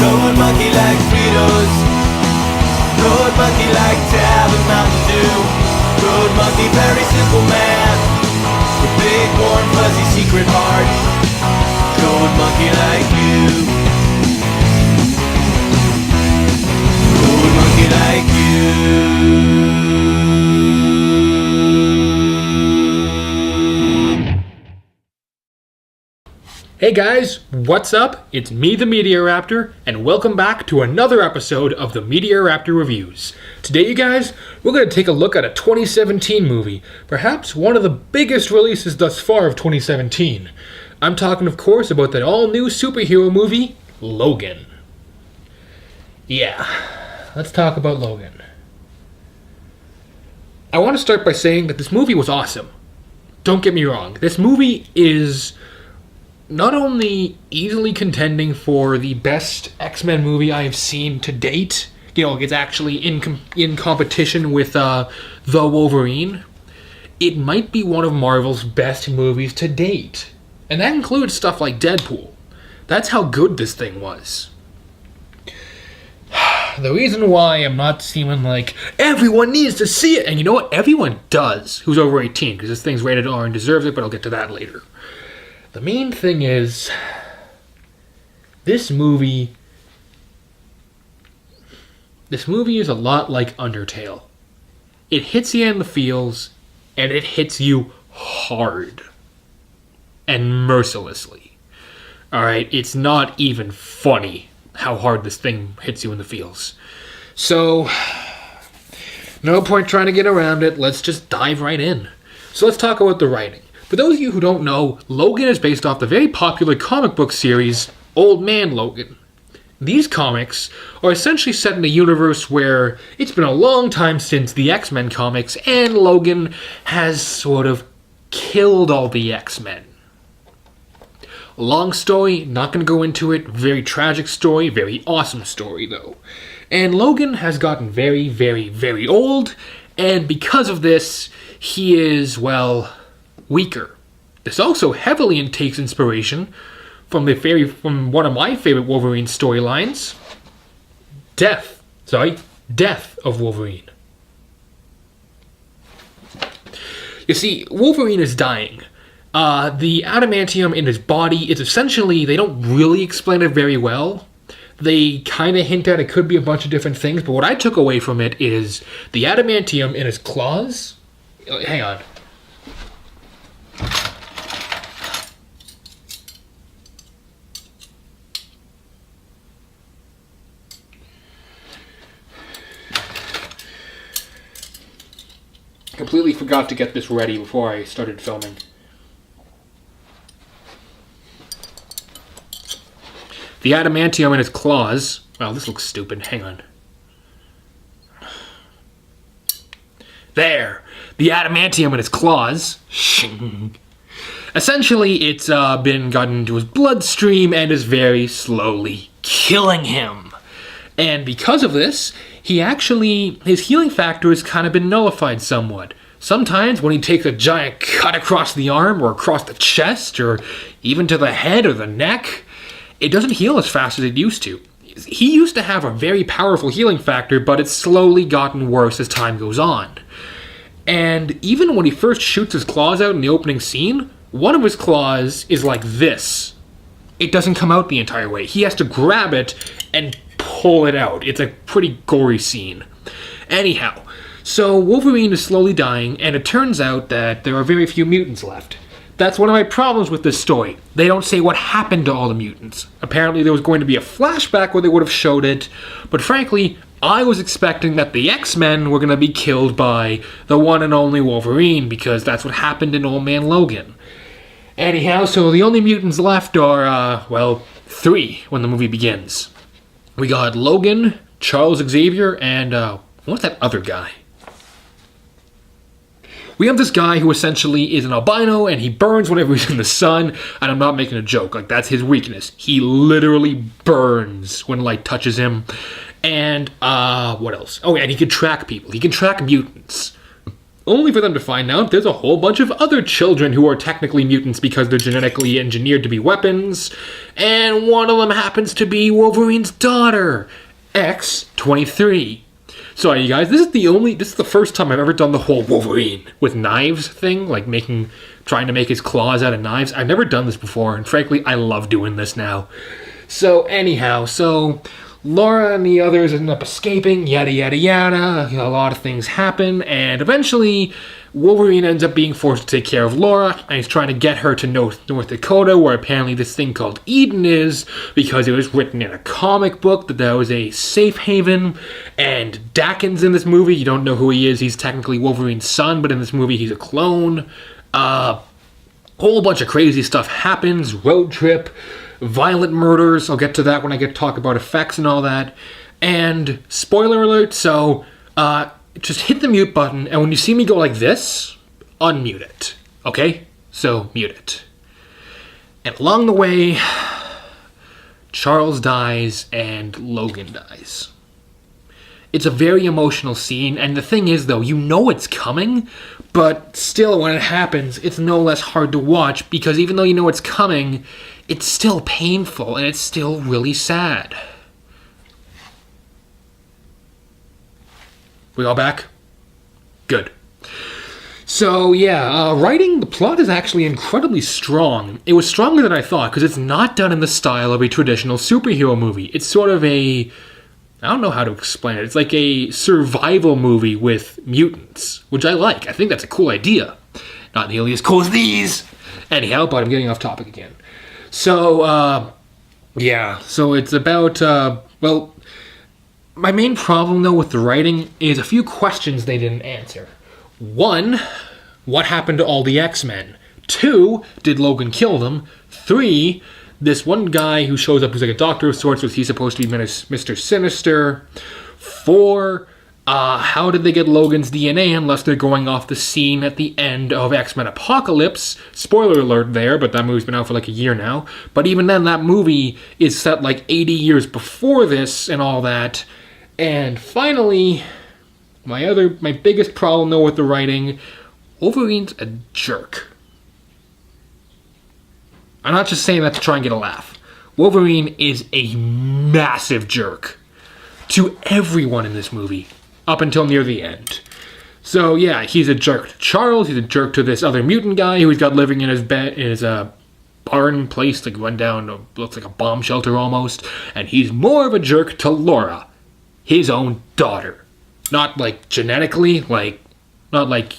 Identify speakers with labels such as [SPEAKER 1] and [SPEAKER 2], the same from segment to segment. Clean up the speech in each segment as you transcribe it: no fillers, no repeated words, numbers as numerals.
[SPEAKER 1] Goat monkey like Fritos. Goat monkey like Tab and Mountain Dew. Goat monkey, very simple man with big, warm, fuzzy secret heart. Goat monkey like you. Goat monkey like you.
[SPEAKER 2] Hey guys, what's up? It's me, the Media Raptor, and welcome back to another episode of the Media Raptor Reviews. Today, you guys, we're going to take a look at a 2017 movie, perhaps one of the biggest releases thus far of 2017. I'm talking, of course, about the all-new superhero movie, Logan. Yeah, let's talk about Logan. I want to start by saying that this movie was awesome. Don't get me wrong, this movie is not only easily contending for the best X-Men movie I have seen to date, it's actually in competition with The Wolverine, it might be one of Marvel's best movies to date. And that includes stuff like Deadpool. That's how good this thing was. The reason why I'm not seeming like everyone needs to see it, and you know what? Everyone does who's over 18, because this thing's rated R and deserves it, but I'll get to that later. The main thing is, this movie is a lot like Undertale. It hits you in the feels, and it hits you hard. And mercilessly. Alright, it's not even funny how hard this thing hits you in the feels. So, no point trying to get around it, let's just dive right in. So let's talk about the writing. For those of you who don't know, Logan is based off the very popular comic book series, Old Man Logan. These comics are essentially set in a universe where it's been a long time since the X-Men comics, and Logan has sort of killed all the X-Men. Long story, not going to go into it, very tragic story, very awesome story though. And Logan has gotten very, very, very old, and because of this, he is, weaker. This also heavily takes inspiration from one of my favorite Wolverine storylines, Death of Wolverine. You see, Wolverine is dying. The adamantium in his body is essentially, they don't really explain it very well. They kind of hint at it could be a bunch of different things, but what I took away from it is the adamantium in his claws. Hang on. Completely forgot to get this ready before I started filming. The adamantium in his claws. Well, this looks stupid. Hang on. There! The adamantium in his claws. Shing. Essentially, it's gotten into his bloodstream and is very slowly killing him. And because of this, his healing factor has kind of been nullified somewhat. Sometimes when he takes a giant cut across the arm or across the chest or even to the head or the neck, it doesn't heal as fast as it used to. He used to have a very powerful healing factor, but it's slowly gotten worse as time goes on. And even when he first shoots his claws out in the opening scene, one of his claws is like this. It doesn't come out the entire way. He has to grab it and pull it out. It's a pretty gory scene. Anyhow, so Wolverine is slowly dying, and it turns out that there are very few mutants left. That's one of my problems with this story. They don't say what happened to all the mutants. Apparently there was going to be a flashback where they would have showed it, but frankly, I was expecting that the X-Men were going to be killed by the one and only Wolverine, because that's what happened in Old Man Logan. Anyhow, so the only mutants left are, 3 when the movie begins. We got Logan, Charles Xavier, and, what's that other guy? We have this guy who essentially is an albino, and he burns whenever he's in the sun, and I'm not making a joke, that's his weakness. He literally burns when light touches him. And, what else? Oh, and he can track people. He can track mutants. only for them to find out there's a whole bunch of other children who are technically mutants because they're genetically engineered to be weapons, and one of them happens to be Wolverine's daughter, X-23. So you guys, this is the first time I've ever done the whole Wolverine with knives thing, like trying to make his claws out of knives. I've never done this before, and frankly, I love doing this now. So anyhow, Laura and the others end up escaping, yada yada yada, a lot of things happen, and eventually Wolverine ends up being forced to take care of Laura, and he's trying to get her to North Dakota, where apparently this thing called Eden is, because it was written in a comic book that was a safe haven, and Dakin's in this movie. You don't know who he is. He's technically Wolverine's son, but in this movie he's a clone. Whole bunch of crazy stuff happens, road trip, violent murders. I'll get to that when I get to talk about effects and all that. And spoiler alert, just hit the mute button, and when you see me go like this, unmute it. Okay? So, mute it. And along the way, Charles dies and Logan dies. It's a very emotional scene, and the thing is, though, you know it's coming, but still, when it happens, it's no less hard to watch, because even though you know it's coming, it's still painful, and it's still really sad. We all back? Good. So, writing, the plot is actually incredibly strong. It was stronger than I thought, because it's not done in the style of a traditional superhero movie. It's sort of I don't know how to explain it. It's like a survival movie with mutants, which I like. I think that's a cool idea. Not nearly as cool as these. Anyhow, but I'm getting off topic again. So it's about, my main problem, though, with the writing is a few questions they didn't answer. 1, what happened to all the X-Men? 2, did Logan kill them? 3, this one guy who shows up who's like a doctor of sorts, was he supposed to be Mr. Sinister? 4, how did they get Logan's DNA unless they're going off the scene at the end of X-Men Apocalypse? Spoiler alert there, but that movie's been out for like a year now. But even then, that movie is set like 80 years before this and all that. And finally, my biggest problem though with the writing, Wolverine's a jerk. I'm not just saying that to try and get a laugh. Wolverine is a massive jerk to everyone in this movie, up until near the end. So yeah, he's a jerk to Charles, he's a jerk to this other mutant guy who he's got living in his bed, in his barn place, like run down, looks like a bomb shelter almost, and he's more of a jerk to Laura, his own daughter. Not like genetically, not like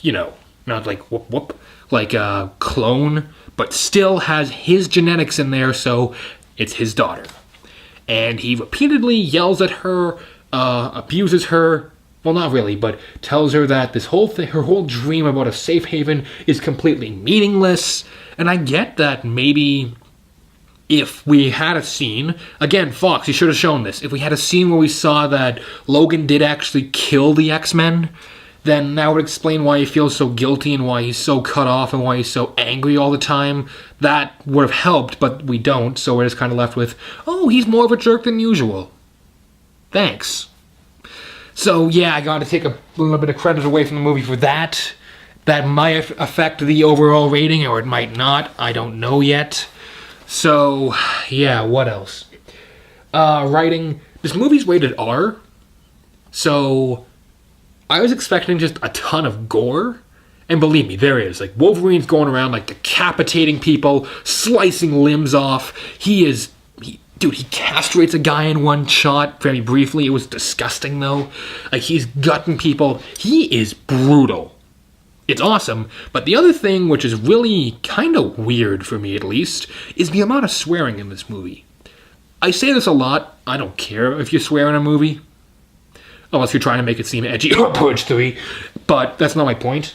[SPEAKER 2] a clone, but still has his genetics in there, so it's his daughter. And he repeatedly yells at her, abuses her, well, not really, but tells her that this whole thing, her whole dream about a safe haven is completely meaningless. And I get that maybe if we had a scene, again, Fox, you should have shown this. If we had a scene where we saw that Logan did actually kill the X-Men, then that would explain why he feels so guilty and why he's so cut off and why he's so angry all the time. That would have helped, but we don't, so we're just kind of left with, oh, he's more of a jerk than usual. Thanks. So, yeah, I gotta take a little bit of credit away from the movie for that. That might affect the overall rating, or it might not. I don't know yet. So, yeah, what else? Writing. This movie's rated R, so I was expecting just a ton of gore. And believe me, there is. Like, Wolverine's going around, like, decapitating people, slicing limbs off. He castrates a guy in one shot very briefly. It was disgusting, though. Like, he's gutting people. He is brutal. It's awesome. But the other thing, which is really kind of weird for me, at least, is the amount of swearing in this movie. I say this a lot. I don't care if you swear in a movie. Unless you're trying to make it seem edgy or Purge 3. But that's not my point.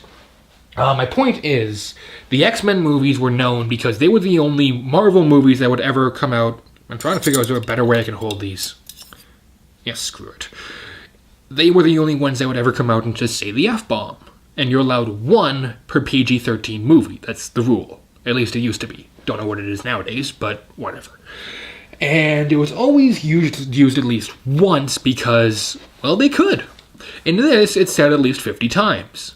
[SPEAKER 2] My point is, the X-Men movies were known because they were the only Marvel movies that would ever come out. I'm trying to figure out is there a better way I can hold these. Yes, screw it. They were the only ones that would ever come out and just say the F-bomb. And you're allowed one per PG-13 movie. That's the rule. At least it used to be. Don't know what it is nowadays, but whatever. And it was always used at least once because, well, they could. In this, it's said at least 50 times.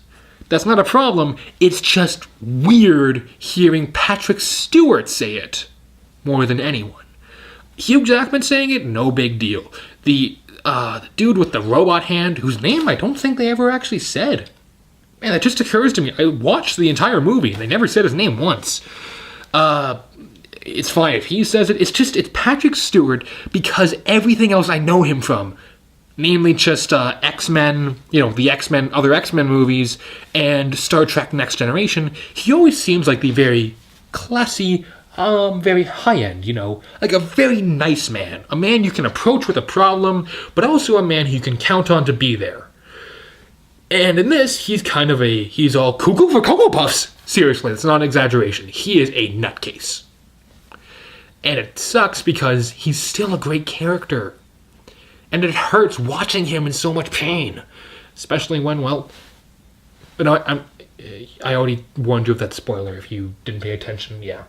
[SPEAKER 2] That's not a problem. It's just weird hearing Patrick Stewart say it more than anyone. Hugh Jackman saying it, no big deal. The dude with the robot hand, whose name I don't think they ever actually said. Man, that just occurs to me. I watched the entire movie. They never said his name once. It's fine if he says it. It's Patrick Stewart because everything else I know him from. Namely just X-Men, the other X-Men movies, and Star Trek Next Generation. He always seems like the very classy, very high-end, like a very nice man. A man you can approach with a problem, but also a man who you can count on to be there. And in this, he's all cuckoo for Cocoa Puffs. Seriously, that's not an exaggeration. He is a nutcase. And it sucks because he's still a great character. And it hurts watching him in so much pain. Especially when, I already warned you of that spoiler if you didn't pay attention. Yeah.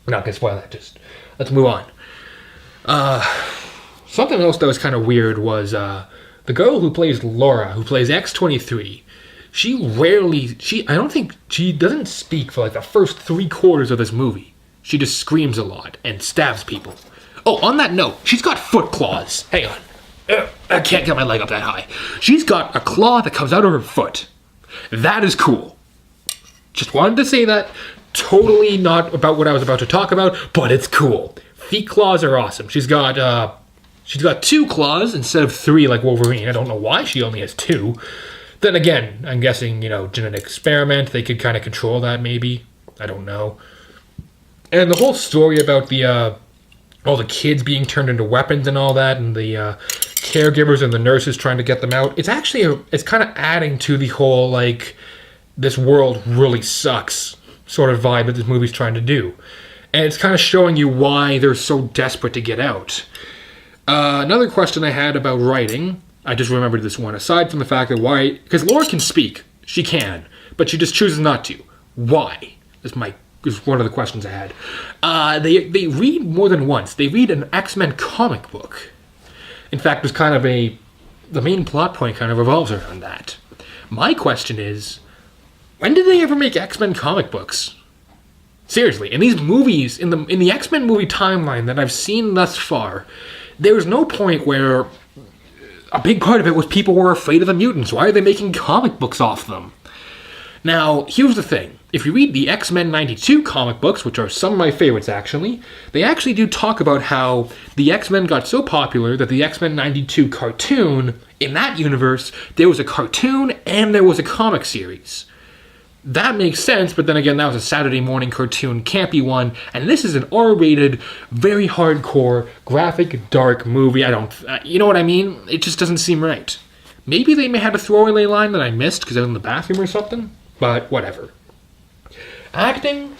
[SPEAKER 2] I'm not going to spoil that. Just let's move on. Something else that was kind of weird was the girl who plays Laura, who plays X-23. I don't think she doesn't speak for like the first 3/4 of this movie. She just screams a lot and stabs people. Oh, on that note, she's got foot claws. Hang on. I can't get my leg up that high. She's got a claw that comes out of her foot. That is cool. Just wanted to say that. Totally not about what I was about to talk about, but it's cool. Feet claws are awesome. She's got 2 claws instead of 3 like Wolverine. I don't know why she only has 2. Then again, I'm guessing, genetic experiment. They could kind of control that maybe. I don't know. And the whole story about all the kids being turned into weapons and all that, and the caregivers and the nurses trying to get them out. It's actually it's kind of adding to the whole like this world really sucks sort of vibe that this movie's trying to do, and it's kind of showing you why they're so desperate to get out. Another question I had about writing, I just remembered this one. Aside from the fact that because Laura can speak, she can, but she just chooses not to. Why? Is one of the questions I had. They read more than once. They read an X-Men comic book. In fact, there's kind of the main plot point kind of revolves around that. My question is, when did they ever make X-Men comic books? Seriously, in these movies, in the X-Men movie timeline that I've seen thus far, there's no point where a big part of it was people were afraid of the mutants. Why are they making comic books off them? Now, here's the thing. If you read the X-Men 92 comic books, which are some of my favorites actually, they actually do talk about how the X-Men got so popular that the X-Men 92 cartoon, in that universe, there was a cartoon and there was a comic series. That makes sense, but then again, that was a Saturday morning cartoon, campy one, and this is an R-rated, very hardcore, graphic, dark movie. You know what I mean? It just doesn't seem right. Maybe they may have a throwaway line that I missed because I was in the bathroom or something, but whatever. Acting,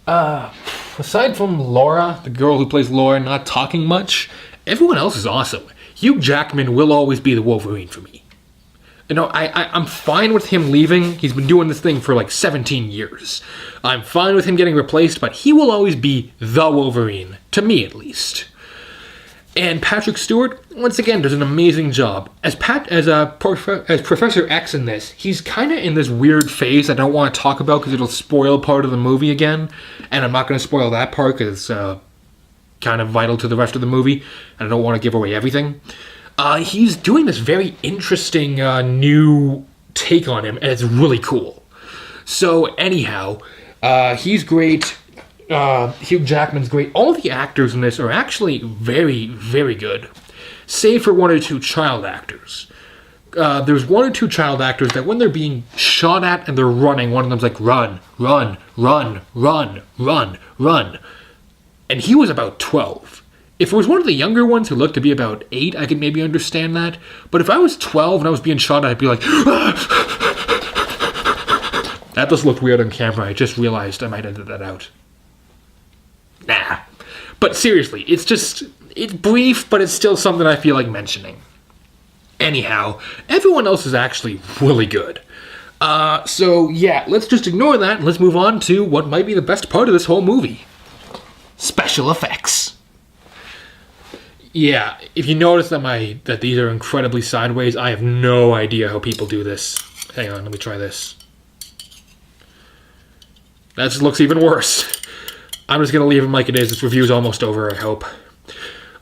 [SPEAKER 2] aside from Laura, the girl who plays Laura, not talking much, everyone else is awesome. Hugh Jackman will always be the Wolverine for me. I'm fine with him leaving. He's been doing this thing for like 17 years. I'm fine with him getting replaced, but he will always be the Wolverine, to me at least. And Patrick Stewart, once again, does an amazing job. As Professor X in this, he's kind of in this weird phase I don't want to talk about because it'll spoil part of the movie again. And I'm not going to spoil that part because it's kind of vital to the rest of the movie. And I don't want to give away everything. He's doing this very interesting new take on him, and it's really cool. So anyhow, he's great. Hugh Jackman's great. All the actors in this are actually very, very good. Save for 1 or 2 child actors. There's 1 or 2 child actors that when they're being shot at and they're running, one of them's like, run, run, run, run, run, run. And he was about 12. If it was one of the younger ones who looked to be about 8, I could maybe understand that. But if I was 12 and I was being shot at, I'd be like, that just looked weird on camera. I just realized I might edit that out. Nah. But seriously, it's brief, but it's still something I feel like mentioning. Anyhow, everyone else is actually really good. So yeah, let's just ignore that and let's move on to what might be the best part of this whole movie. Special effects. Yeah, if you notice that these are incredibly sideways, I have no idea how people do this. Hang on, let me try this. That just looks even worse. I'm just going to leave him like it is. This review's almost over, I hope.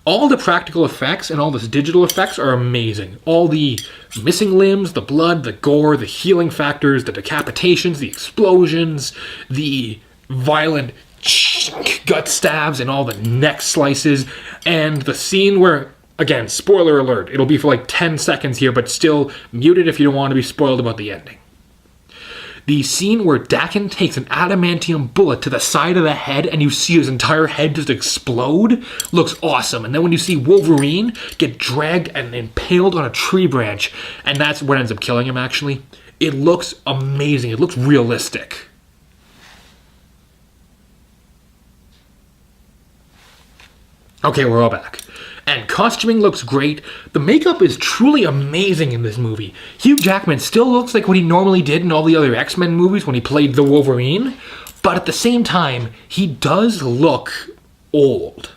[SPEAKER 2] All the practical effects and all the digital effects are amazing. All the missing limbs, the blood, the gore, the healing factors, the decapitations, the explosions, the violent gut stabs and all the neck slices, and the scene where, again, spoiler alert, it'll be for like 10 seconds here, but still muted if you don't want to be spoiled about the ending. The scene where Dakin takes an adamantium bullet to the side of the head and you see his entire head just explode looks awesome. And then when you see Wolverine get dragged and impaled on a tree branch, and that's what ends up killing him actually, it looks amazing. It looks realistic. Okay, we're all back. And costuming looks great. The makeup is truly amazing in this movie. Hugh Jackman still looks like what he normally did in all the other X-Men movies when he played the Wolverine, but at the same time, he does look old.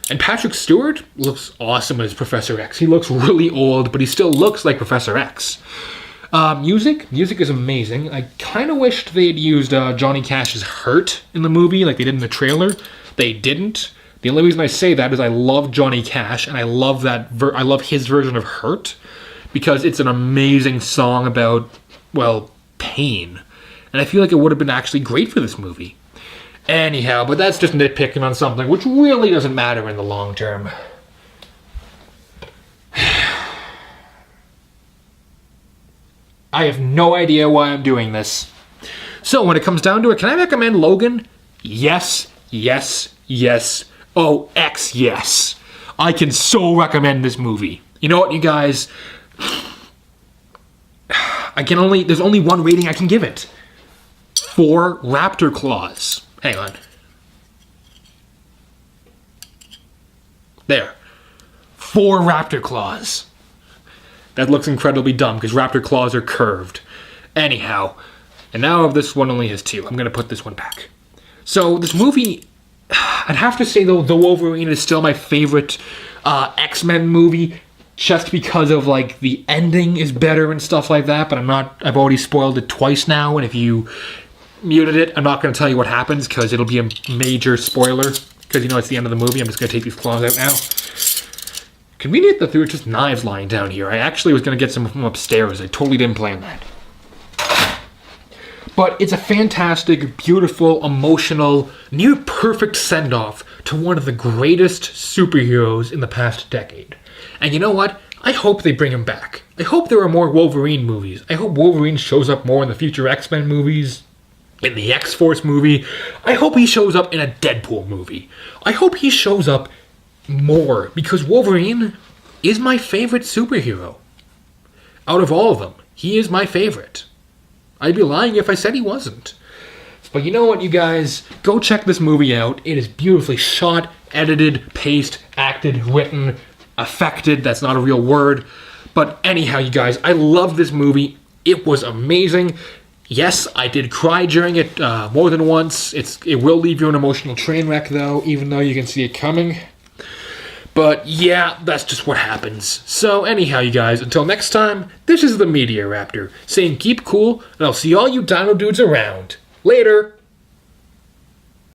[SPEAKER 2] And Patrick Stewart looks awesome as Professor X. He looks really old, but he still looks like Professor X. Music is amazing. I kind of wished they had used Johnny Cash's Hurt in the movie like they did in the trailer. They didn't. The only reason I say that is I love Johnny Cash, and I love that. I love his version of "Hurt" because it's an amazing song about, well, pain, and I feel like it would have been actually great for this movie. Anyhow, but that's just nitpicking on something which really doesn't matter in the long term. I have no idea why I'm doing this. So when it comes down to it, can I recommend Logan? Yes, yes, yes. Oh, X, yes. I can so recommend this movie. You know what, you guys? There's only one rating I can give it. 4 raptor claws. Hang on. There. 4 raptor claws. That looks incredibly dumb because raptor claws are curved. Anyhow, and now this one only has 2. I'm going to put this one back. So this movie, I'd have to say though, The Wolverine is still my favorite X-Men movie, just because of like the ending is better and stuff like that. But I've already spoiled it twice now, and if you muted it, I'm not going to tell you what happens because it'll be a major spoiler. Because it's the end of the movie. I'm just going to take these claws out now. Convenient that there were just knives lying down here. I actually was going to get some from upstairs. I totally didn't plan that. But it's a fantastic, beautiful, emotional, near-perfect send-off to one of the greatest superheroes in the past decade. And you know what? I hope they bring him back. I hope there are more Wolverine movies. I hope Wolverine shows up more in the future X-Men movies, in the X-Force movie. I hope he shows up in a Deadpool movie. I hope he shows up more, because Wolverine is my favorite superhero. Out of all of them, he is my favorite. I'd be lying if I said he wasn't. But you know what, you guys? Go check this movie out. It is beautifully shot, edited, paced, acted, written, affected. That's not a real word. But anyhow, you guys, I love this movie. It was amazing. Yes, I did cry during it more than once. It will leave you an emotional train wreck, though, even though you can see it coming. But yeah, that's just what happens. So anyhow, you guys, until next time, this is the Media Raptor saying keep cool, and I'll see all you dino dudes around. Later!